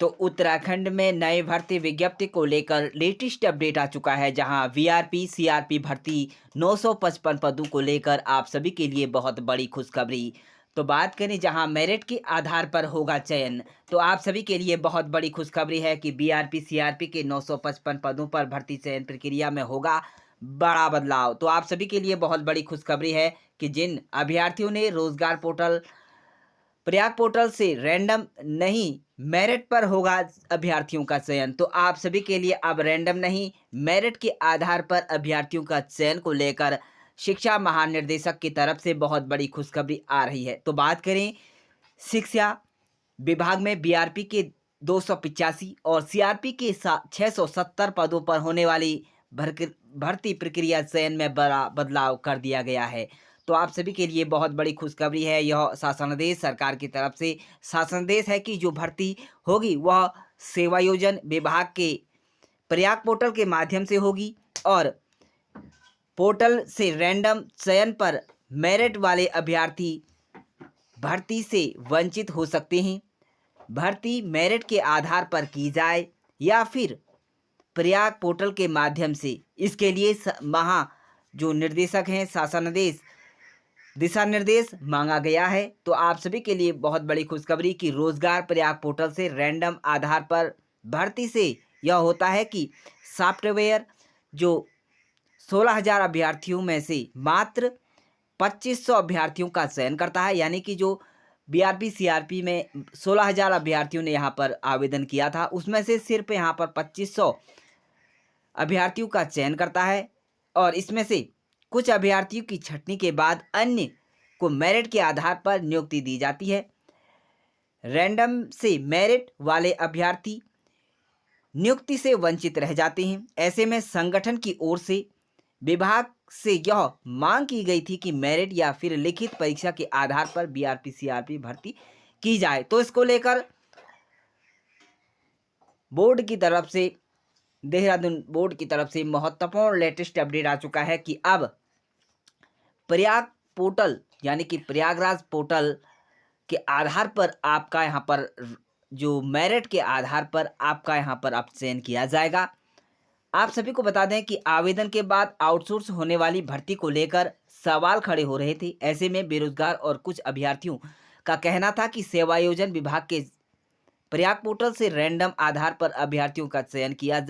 तो उत्तराखंड में नए भर्ती विज्ञप्ति को लेकर लेटेस्ट अपडेट आ चुका है, जहां वीआरपी सीआरपी भर्ती 955 पदों को लेकर आप सभी के लिए बहुत बड़ी खुशखबरी। तो बात करें जहां मेरिट के आधार पर होगा चयन, तो आप सभी के लिए बहुत बड़ी खुशखबरी है कि बीआरपी सीआरपी के 955 पदों पर भर्ती चयन प्रक्रिया में होगा बड़ा बदलाव। तो आप सभी के लिए बहुत बड़ी खुशखबरी है कि जिन अभ्यर्थियों ने रोजगार पोर्टल प्रयाग पोर्टल से रैंडम नहीं मेरिट पर होगा अभ्यर्थियों का चयन, तो आप सभी के लिए अब रैंडम नहीं मेरिट के आधार पर अभ्यर्थियों का चयन को लेकर शिक्षा महानिर्देशक की तरफ से बहुत बड़ी खुशखबरी आ रही है। तो बात करें शिक्षा विभाग में बीआरपी के 285 और सीआरपी के 670 पदों पर होने वाली भर्ती प्रक्रिया चयन में बड़ा बदलाव कर दिया गया है। तो आप सभी के लिए बहुत बड़ी खुशखबरी है। यह शासनादेश सरकार की तरफ से शासनादेश है कि जो भर्ती होगी वह सेवायोजन विभाग के प्रयाग पोर्टल के माध्यम से होगी और पोर्टल से रैंडम चयन पर मेरिट वाले अभ्यर्थी भर्ती से वंचित हो सकते हैं। भर्ती मेरिट के आधार पर की जाए या फिर प्रयाग पोर्टल के माध्यम से, इसके लिए जो निर्देशक हैं शासनादेश दिशा निर्देश मांगा गया है। तो आप सभी के लिए बहुत बड़ी खुशखबरी कि रोजगार प्रयाग पोर्टल से रैंडम आधार पर भर्ती से यह होता है कि सॉफ्टवेयर जो 16,000 अभ्यर्थियों में से मात्र 2500 अभ्यर्थियों का चयन करता है, यानी कि जो बीआरपी सीआरपी में 16,000 अभ्यर्थियों ने यहाँ पर आवेदन किया था, उसमें से सिर्फ यहाँ पर 2500 अभ्यर्थियों का चयन करता है और इसमें से कुछ अभ्यर्थियों की छंटनी के बाद अन्य को मेरिट के आधार पर नियुक्ति दी जाती है। रैंडम से मेरिट वाले अभ्यर्थी नियुक्ति से वंचित रह जाते हैं। ऐसे में संगठन की ओर से विभाग से यह मांग की गई थी कि मेरिट या फिर लिखित परीक्षा के आधार पर बीआरपी सीआरपी भर्ती की जाए। तो इसको लेकर बोर्ड की तरफ से देहरादून बोर्ड की तरफ से महत्वपूर्ण लेटेस्ट अपडेट आ चुका है कि अब प्रयाग पोर्टल यानी कि प्रयागराज पोर्टल के आधार पर आपका यहाँ पर जो मेरिट के आधार पर आपका यहाँ पर अब चयन किया जाएगा। आप सभी को बता दें कि आवेदन के बाद आउटसोर्स होने वाली भर्ती को लेकर सवाल खड़े हो रहे थे। ऐसे में बेरोजगार और कुछ अभ्यर्थियों का कहना था कि सेवायोजन विभाग के प्रयाग पोर्टल से रैंडम आधार पर अभ्यर्थियों का चयन किया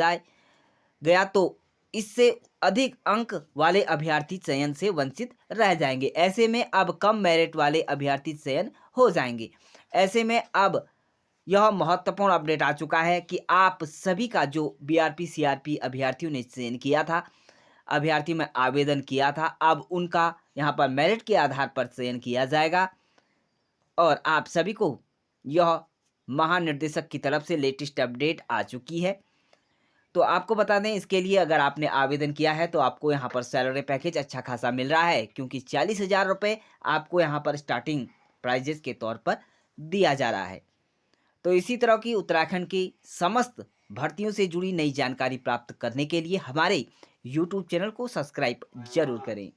गया तो इससे अधिक अंक वाले अभ्यर्थी चयन से वंचित रह जाएंगे। ऐसे में अब कम मेरिट वाले अभ्यर्थी चयन हो जाएंगे। ऐसे में अब यह महत्वपूर्ण अपडेट आ चुका है कि आप सभी का जो बीआरपी सीआरपी अभ्यर्थियों ने चयन किया था, अभ्यर्थी में आवेदन किया था, अब उनका यहाँ पर मेरिट के आधार पर चयन किया जाएगा और आप सभी को यह महानिर्देशक की तरफ से लेटेस्ट अपडेट आ चुकी है। तो आपको बता दें, इसके लिए अगर आपने आवेदन किया है तो आपको यहाँ पर सैलरी पैकेज अच्छा खासा मिल रहा है, क्योंकि 40,000 रुपये आपको यहाँ पर स्टार्टिंग प्राइजेस के तौर पर दिया जा रहा है। तो इसी तरह की उत्तराखंड की समस्त भर्तियों से जुड़ी नई जानकारी प्राप्त करने के लिए हमारे YouTube चैनल को सब्सक्राइब जरूर करें।